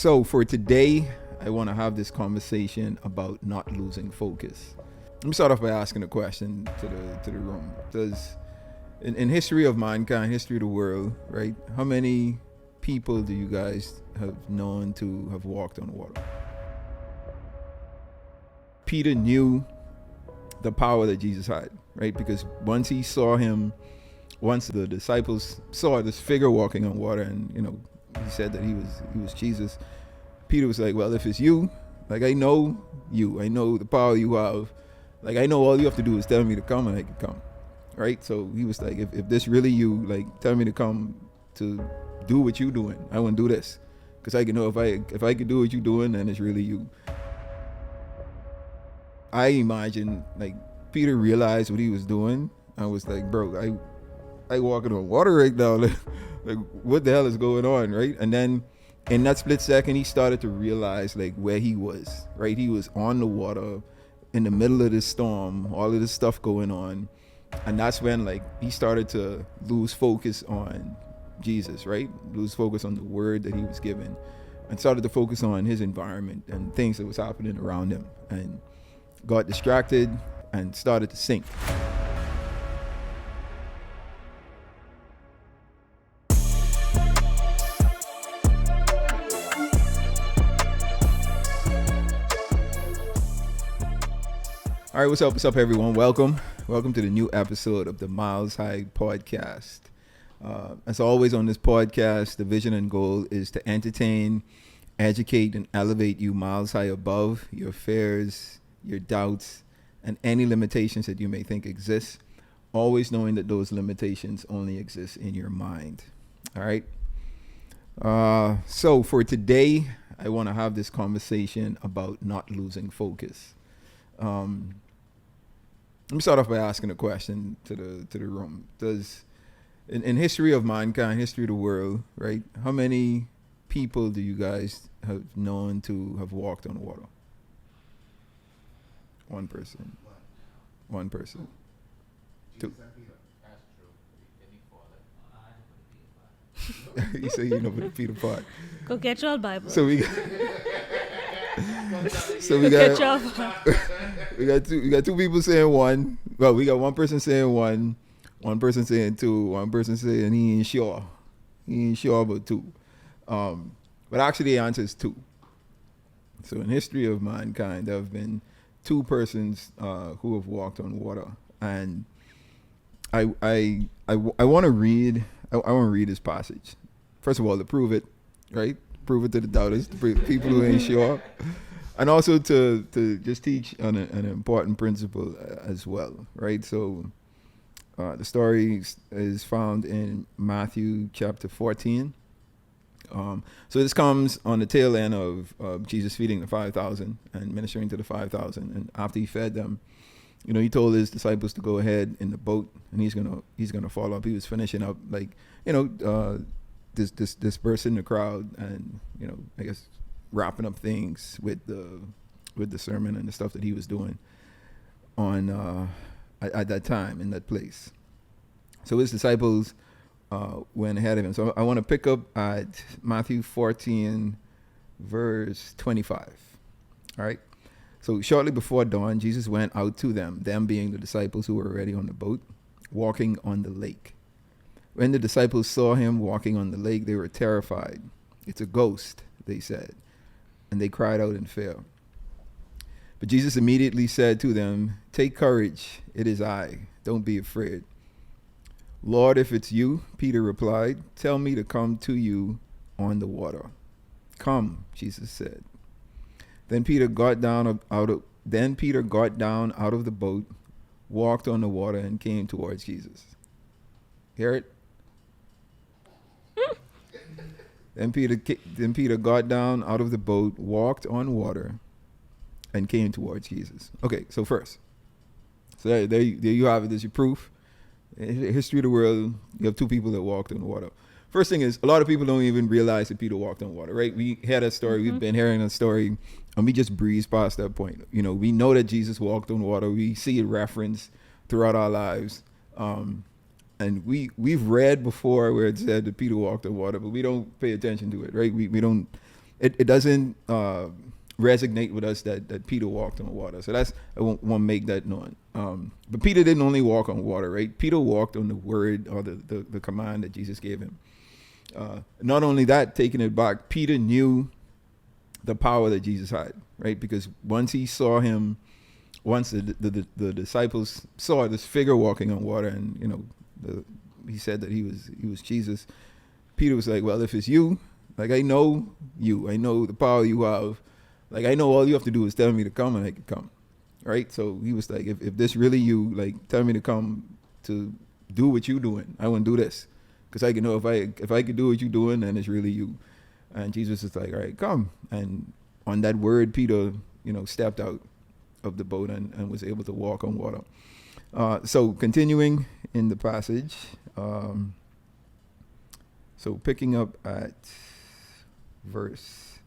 So for today, I want to have this conversation about not losing focus. Let me start off by asking a question to the room. Does in history of mankind, history of the world, right? How many people do you guys have known to have walked on water? Peter knew the power that Jesus had, right? Because once the disciples saw this figure walking on water, and he said that he was Jesus. Peter was like, well, if it's you, like I know the power you have, like I know all you have to do is tell me to come and I can come, right? So he was like, if this really you, like tell me to come to do what you doing. I want to do this because I can know if I can do what you doing, then it's really you. I imagine like Peter realized what he was doing. I was like, bro, I walking on water right now. Like what the hell is going on, right? And then in that split second, he started to realize like where he was, right? He was on the water in the middle of this storm, all of this stuff going on. And that's when like he started to lose focus on Jesus, right? Lose focus on the word that he was given, and started to focus on his environment and things that was happening around him, and got distracted and started to sink. All right, what's up, everyone? Welcome to the new episode of the Myles High podcast. As always on this podcast, the vision and goal is to entertain, educate, and elevate you miles high above your fears, your doubts, and any limitations that you may think exist, always knowing that those limitations only exist in your mind. All right? So for today, I want to have this conversation about not losing focus. Let me start off by asking a question to the room. Does in history of mankind, history of the world, right? How many people do you guys have known to have walked on water? One person. Two. You say you know the Peter part. Go get your Bible. So we got two people saying one. Well, we got one person saying one person saying two, one person saying he ain't sure. He ain't sure about two. But actually the answer is two. So in history of mankind, there have been two persons who have walked on water. And I want to read this passage. First of all, to prove it, right? Prove it to the doubters, to people who ain't sure. And also to just teach an important principle as well, right? So the story is found in Matthew chapter 14. So this comes on the tail end of Jesus feeding the 5,000 and ministering to the 5,000. And after he fed them, he told his disciples to go ahead in the boat, and he's gonna follow up. He was finishing up dispersing the crowd, and I guess wrapping up things with the sermon and the stuff that he was doing on at that time in that place. So his disciples went ahead of him. So I want to pick up at Matthew 14 verse 25. All right. So shortly before dawn, Jesus went out to them being the disciples who were already on the boat, walking on the lake. When the disciples saw him walking on the lake, they were terrified. "It's a ghost," they said, and they cried out in fear. But Jesus immediately said to them, "Take courage, it is I. Don't be afraid." "Lord, if it's you," Peter replied, "tell me to come to you on the water." "Come," Jesus said. Then Peter got down out of the boat, walked on the water, and came towards Jesus. Hear it? Then Peter got down out of the boat, walked on water, and came towards Jesus. Okay, so first, there you have it. There's your proof. In the history of the world, you have two people that walked on water. First thing is, a lot of people don't even realize that Peter walked on water, right? We had that story. We've been hearing that story, and we just breeze past that point. We know that Jesus walked on water. We see it referenced throughout our lives. And we've read before where it said that Peter walked on water, but we don't pay attention to it, right? We don't it doesn't resonate with us that Peter walked on water. So that's, I want to make that known. But Peter didn't only walk on water, right? Peter walked on the word or the command that Jesus gave him. Not only that, taking it back, Peter knew the power that Jesus had, right? Because once he saw him, once the disciples saw this figure walking on water, and he said that he was Jesus. Peter was like, well, if it's you, like, I know you, I know the power you have, like, I know all you have to do is tell me to come and I can come, right? So he was like, if this really you, like, tell me to come to do what you doing, I want to do this, because I can know if I could do what you doing, then it's really you. And Jesus is like, all right, come. And on that word, Peter, stepped out of the boat and was able to walk on water. So continuing in the passage, so picking up at verse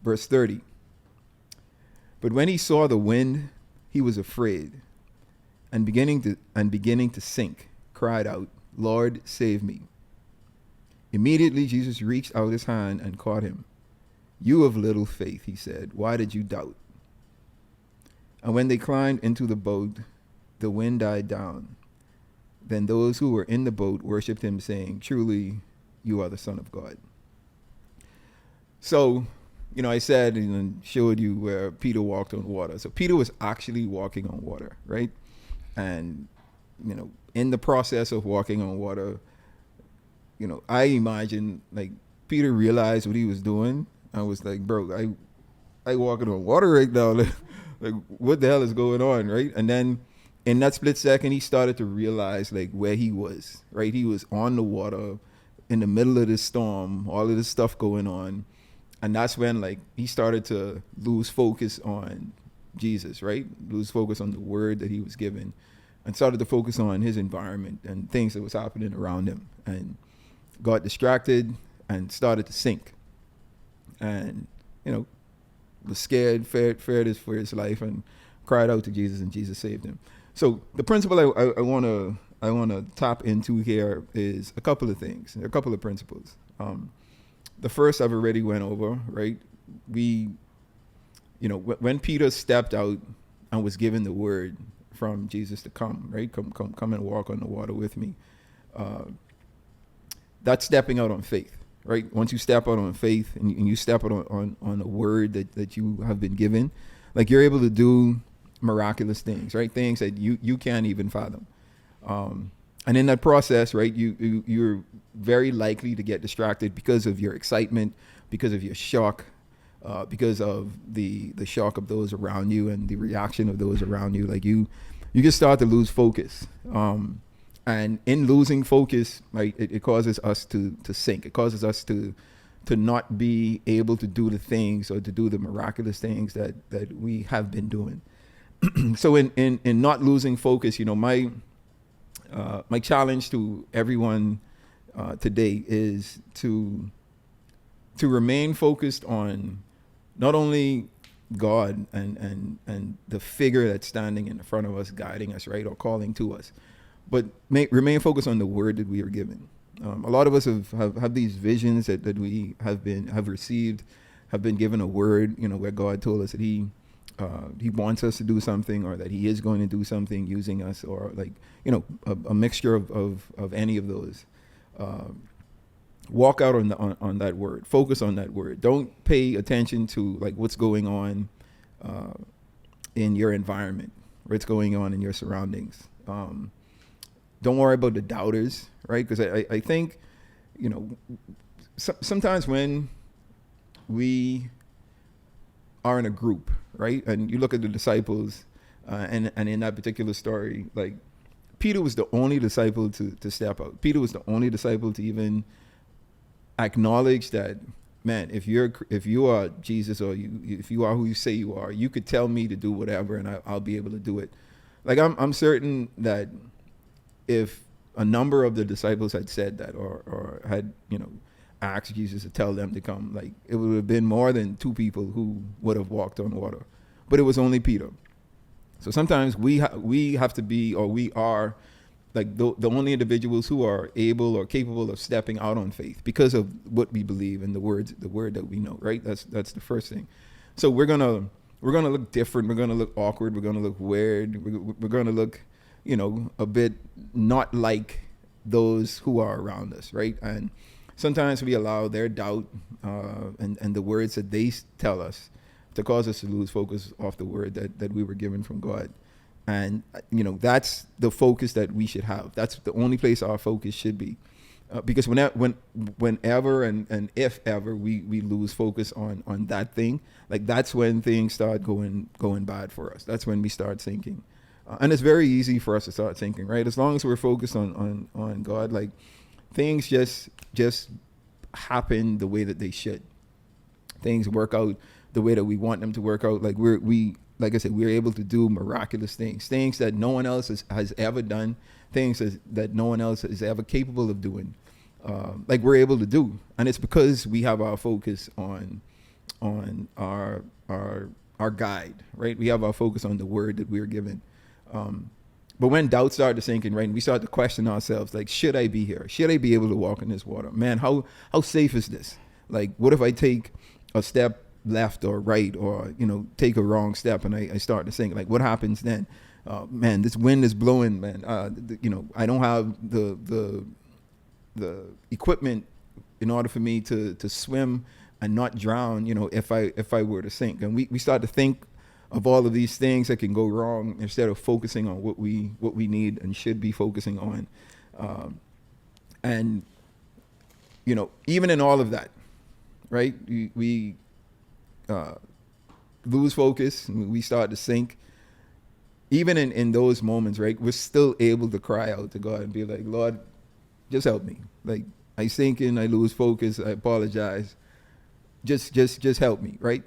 30. But when he saw the wind, he was afraid, and beginning to sink, cried out, Lord, save me. Immediately Jesus reached out his hand and caught him. You of little faith, he said, why did you doubt? And when they climbed into the boat, the wind died down. Then those who were in the boat worshipped him, saying, truly, you are the Son of God. So, I said and showed you where Peter walked on water. So Peter was actually walking on water, right? And, in the process of walking on water, I imagine, like, Peter realized what he was doing. I was like, bro, I walking on water right now. Like, what the hell is going on, right? And then in that split second, he started to realize, like, where he was, right? He was on the water in the middle of this storm, all of this stuff going on. And that's when, like, he started to lose focus on Jesus, right? Lose focus on the word that he was given, and started to focus on his environment and things that was happening around him, and got distracted and started to sink. And, was scared, feared for his life, and cried out to Jesus, and Jesus saved him. So the principle I want to tap into here is a couple of things, a couple of principles. The first I've already went over, right? When Peter stepped out and was given the word from Jesus to come, right? Come and walk on the water with me. That's stepping out on faith, right? Once you step out on faith and you step out on a word that you have been given, like, you're able to do miraculous things, right? Things that you can't even fathom. And in that process, right, you're very likely to get distracted because of your excitement, because of your shock, because of the shock of those around you and the reaction of those around you. Like, you just start to lose focus. And in losing focus, right, it causes us to sink. It causes us to not be able to do the things or to do the miraculous things that we have been doing. So in not losing focus, my challenge to everyone today is to remain focused on not only God and the figure that's standing in front of us, guiding us, right, or calling to us, but remain focused on the word that we are given. A lot of us have these visions that we have received, have been given a word, where God told us that he wants us to do something, or that he is going to do something using us, or, like, a mixture of any of those. Walk out on that word. Focus on that word. Don't pay attention to, like, what's going on in your environment, what's going on in your surroundings. Don't worry about the doubters, right? Because I think, sometimes when we are in a group, right, and you look at the disciples, and in that particular story, like, Peter was the only disciple to step out. Peter was the only disciple to even acknowledge that, man, if you are Jesus, or if you are who you say you are, you could tell me to do whatever, and I'll be able to do it. Like, I'm certain that if a number of the disciples had said that, or had asked Jesus to tell them to come, like, it would have been more than two people who would have walked on water, but it was only Peter. So sometimes we have to be, or we are, like the only individuals who are able or capable of stepping out on faith because of what we believe and the word that we know, right? That's the first thing. So we're gonna look different. We're gonna look awkward. We're gonna look weird. We're gonna look, a bit not like those who are around us, right? And sometimes we allow their doubt and the words that they tell us to cause us to lose focus off the word that we were given from God. And, that's the focus that we should have. That's the only place our focus should be. Because whenever and if ever we lose focus on that thing, like that's when things start going bad for us. That's when we start sinking. And it's very easy for us to start sinking, right? As long as we're focused on God, like things just happen the way that they should. Things work out the way that we want them to work out. Like like I said, we're able to do miraculous things that no one else has ever done, things that no one else is ever capable of doing. Like we're able to do, and it's because we have our focus on our guide, right? We have our focus on the word that we're given. But when doubts start to sink in, right, and we start to question ourselves, like, should I be here? Should I be able to walk in this water? Man, how safe is this? Like, what if I take a step left or right, or take a wrong step and I start to sink? Like, what happens then? Man, this wind is blowing, man. I don't have the equipment in order for me to swim and not drown, if I were to sink. And we start to think of all of these things that can go wrong instead of focusing on what we need and should be focusing on. And even in all of that, right, we lose focus and we start to sink. Even in those moments, right, we're still able to cry out to God and be like, Lord, just help me. Like, I sink in, I lose focus, I apologize. Just help me, right?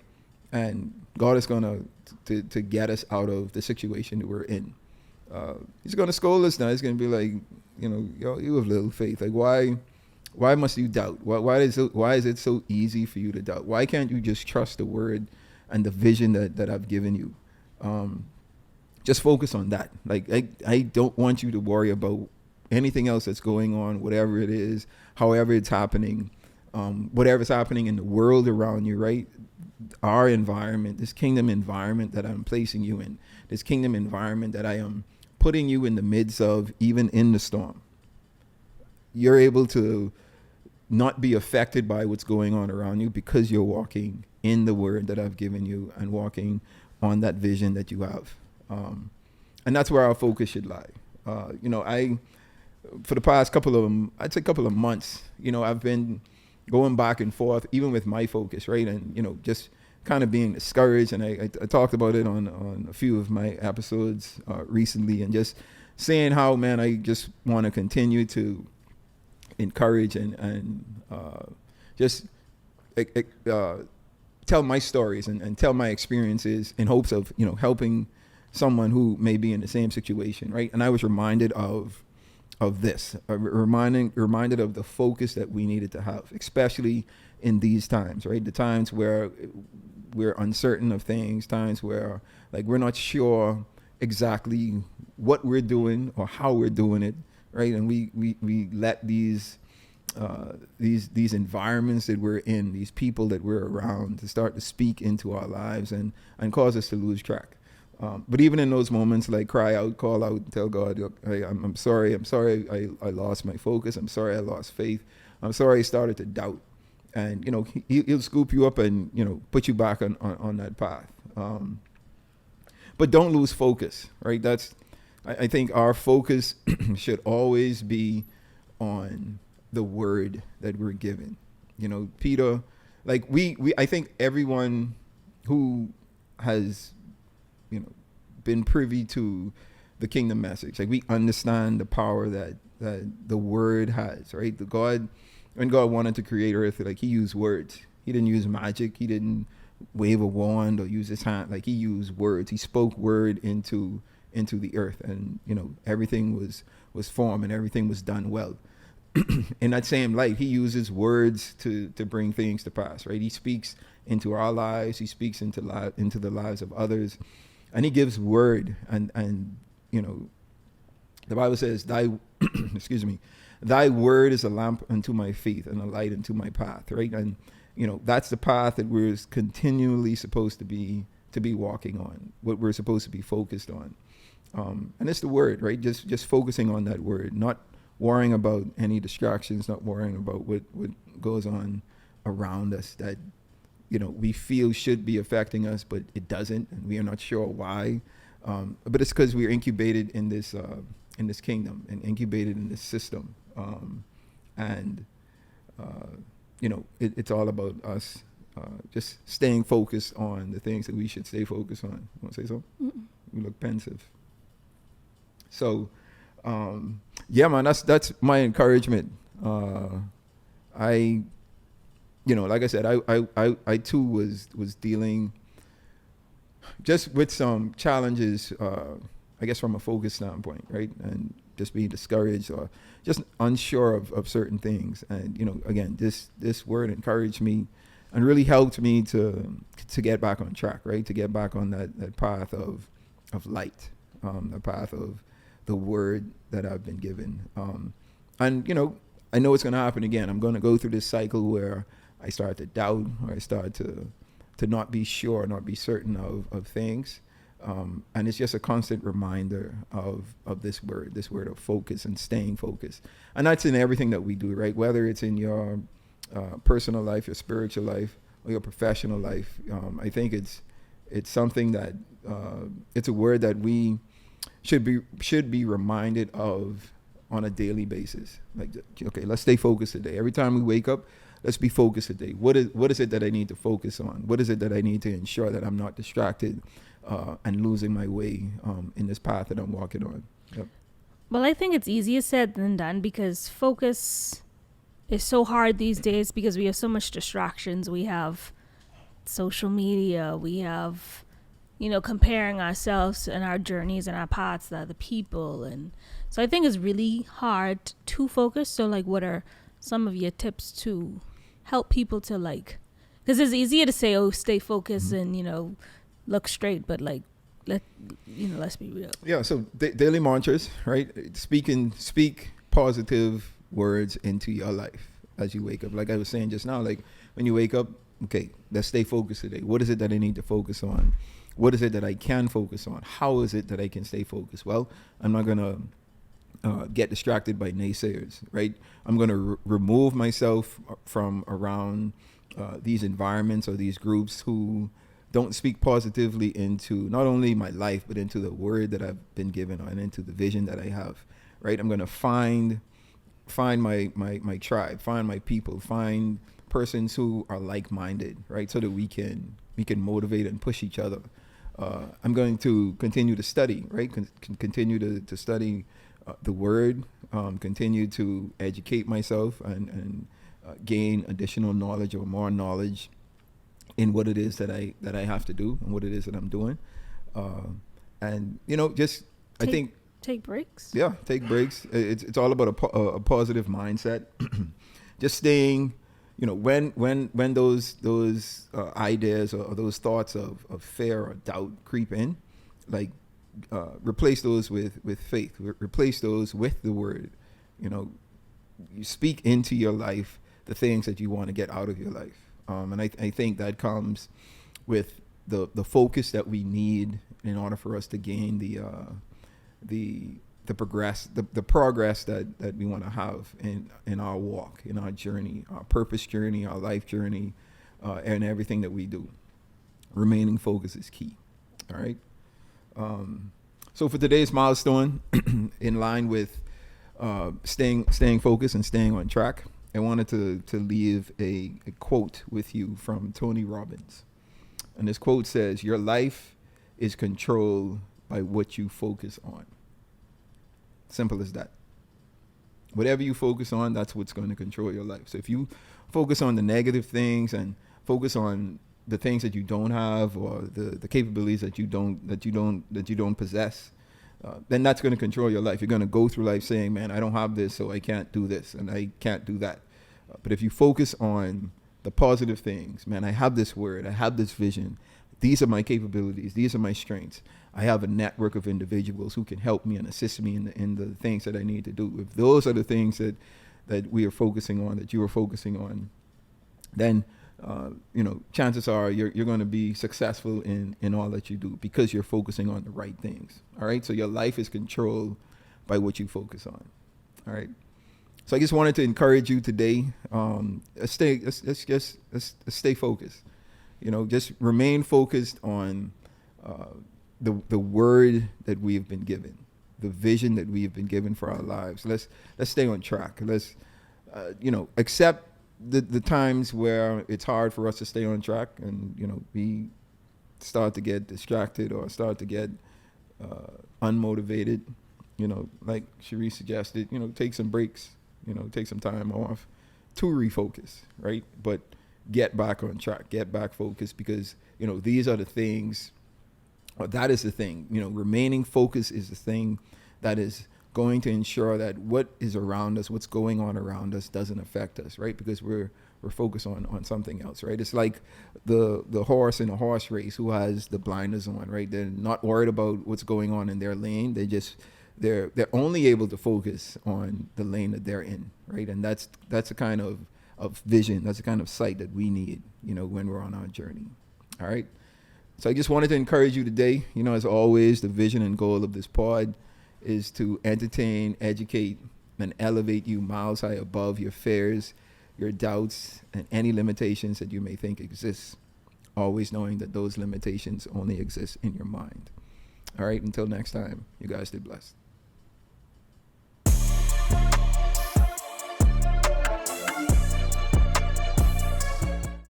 And God is gonna to get us out of the situation that we're in. He's gonna scold us now. He's gonna be like, yo, you have little faith. Like, why must you doubt? Why is it so easy for you to doubt? Why can't you just trust the word and the vision that I've given you? Just focus on that. Like, I don't want you to worry about anything else that's going on, whatever it is, however it's happening, whatever's happening in the world around you, right? Our environment, this kingdom environment that I'm placing you in, this kingdom environment that I am putting you in the midst of, even in the storm. You're able to not be affected by what's going on around you because you're walking in the word that I've given you and walking on that vision that you have. And that's where our focus should lie. For the past couple of months, I've been going back and forth, even with my focus, right? And, just kind of being discouraged. And I talked about it on a few of my episodes recently, and just saying how, man, I just want to continue to encourage and just tell my stories and tell my experiences in hopes of, helping someone who may be in the same situation, right? And I was reminded of this, reminded of the focus that we needed to have, especially in these times, right? The times where we're uncertain of things, times where, like, we're not sure exactly what we're doing or how we're doing it, right? And we let these environments that we're in, these people that we're around, to start to speak into our lives and cause us to lose track. But even in those moments, like, cry out, call out, tell God, hey, I'm sorry I lost my focus. I'm sorry I lost faith. I'm sorry I started to doubt. And, he'll scoop you up and, put you back on that path. But don't lose focus, right? I think our focus should always be on the word that we're given. Peter, like, I think everyone who has, been privy to the kingdom message, like, we understand the power that the word has, right? When God wanted to create earth, like, he used words. He didn't use magic. He didn't wave a wand or use his hand. Like, he used words. He spoke word into the earth, and everything was formed and everything was done well. In that same light, he uses words to bring things to pass, right? He speaks into our lives. He speaks into the lives of others. And he gives word, and The Bible says, "Thy, excuse me, Thy word is a lamp unto my feet and a light unto my path." Right, and that's the path that we're continually supposed to be walking on. What we're supposed to be focused on, and it's the word, right? Just focusing on that word, not worrying about any distractions, not worrying about what goes on around us that we feel should be affecting us, but it doesn't, and we are not sure why. But it's because we're incubated in this kingdom and incubated in this system, and it's all about us just staying focused on the things that we should stay focused on. You want to say something? Mm-mm. You look pensive. So, yeah, man, that's my encouragement. Like I said, I too was dealing just with some challenges, I guess from a focus standpoint, right? And just being discouraged or just unsure of certain things. And, again, this word encouraged me and really helped me to get back on track, right? To get back on that path of light, the path of the word that I've been given. And, I know it's going to happen again. I'm going to go through this cycle where I start to doubt, or I start to not be sure, not be certain of things. And it's just a constant reminder of this word of focus and staying focused. And that's in everything that we do, right? Whether it's in your personal life, your spiritual life, or your professional life. I think it's something that it's a word that we should be reminded of on a daily basis. Like, okay, let's stay focused today. Every time we wake up, let's be focused today. What is it that I need to focus on? What is it that I need to ensure that I'm not distracted and losing my way in this path that I'm walking on? Yep. Well, I think it's easier said than done, because focus is so hard these days because we have so much distractions. We have social media. We have, comparing ourselves and our journeys and our paths to other people. And so I think it's really hard to focus. So, like, what are some of your tips to help people to, like, because it's easier to say, oh, stay focused and, look straight, but like, let's be real. Yeah. So daily mantras, right? Speak positive words into your life as you wake up. Like I was saying just now, like when you wake up, okay, let's stay focused today. What is it that I need to focus on? What is it that I can focus on? How is it that I can stay focused? Well, I'm not going to get distracted by naysayers, right? I'm going to remove myself from around these environments or these groups who don't speak positively into not only my life, but into the word that I've been given and into the vision that I have, right? I'm going to find my tribe, find my people, find persons who are like-minded, right? So that we can motivate and push each other. I'm going to continue to study, right? Continue to study the word, continue to educate myself and gain additional knowledge or more knowledge in what it is that I have to do and what it is that I'm doing. And, just I think take breaks. Yeah, take breaks. It's all about a positive mindset. Just staying, when those ideas or those thoughts of fear or doubt creep in, like replace those with faith. Replace those with the word. You speak into your life the things that you want to get out of your life. And I think that comes with the focus that we need in order for us to gain the progress that we want to have in our walk, in our journey, our purpose journey, our life journey, and everything that we do. Remaining focused is key. All right. So for today's milestone, in line with staying focused and staying on track, I wanted to leave a quote with you from Tony Robbins. And this quote says, "Your life is controlled by what you focus on." Simple as that. Whatever you focus on, that's what's going to control your life. So if you focus on the negative things and focus on the things that you don't have or the capabilities that you don't possess, then that's going to control your life. You're going to go through life saying, man, I don't have this, so I can't do this and I can't do that. But if you focus on the positive things, man, I have this word, I have this vision, these are my capabilities. These are my strengths. I have a network of individuals who can help me and assist me in the things that I need to do. If those are the things that we are focusing on, that you are focusing on, then chances are you're going to be successful in all that you do because you're focusing on the right things. All right. So your life is controlled by what you focus on. All right. So I just wanted to encourage you today. Let's stay focused. Just remain focused on the word that we have been given, the vision that we have been given for our lives. Let's stay on track. Let's accept the times where it's hard for us to stay on track, and we start to get distracted or start to get unmotivated. Like Cherie suggested, take some breaks. Take some time off to refocus, right? But get back on track, get back focused, because these are the things. Or that is the thing. Remaining focused is the thing that is going to ensure that what is around us, what's going on around us, doesn't affect us, right? Because we're focused on something else, right? It's like the horse in a horse race who has the blinders on, right? They're not worried about what's going on in their lane. They're only able to focus on the lane that they're in, right? And that's the kind of vision, that's the kind of sight that we need, when we're on our journey. All right. So I just wanted to encourage you today. As always, the vision and goal of this pod is to entertain, educate, and elevate you miles high above your fears, your doubts, and any limitations that you may think exist. Always knowing that those limitations only exist in your mind. All right. Until next time, you guys stay blessed.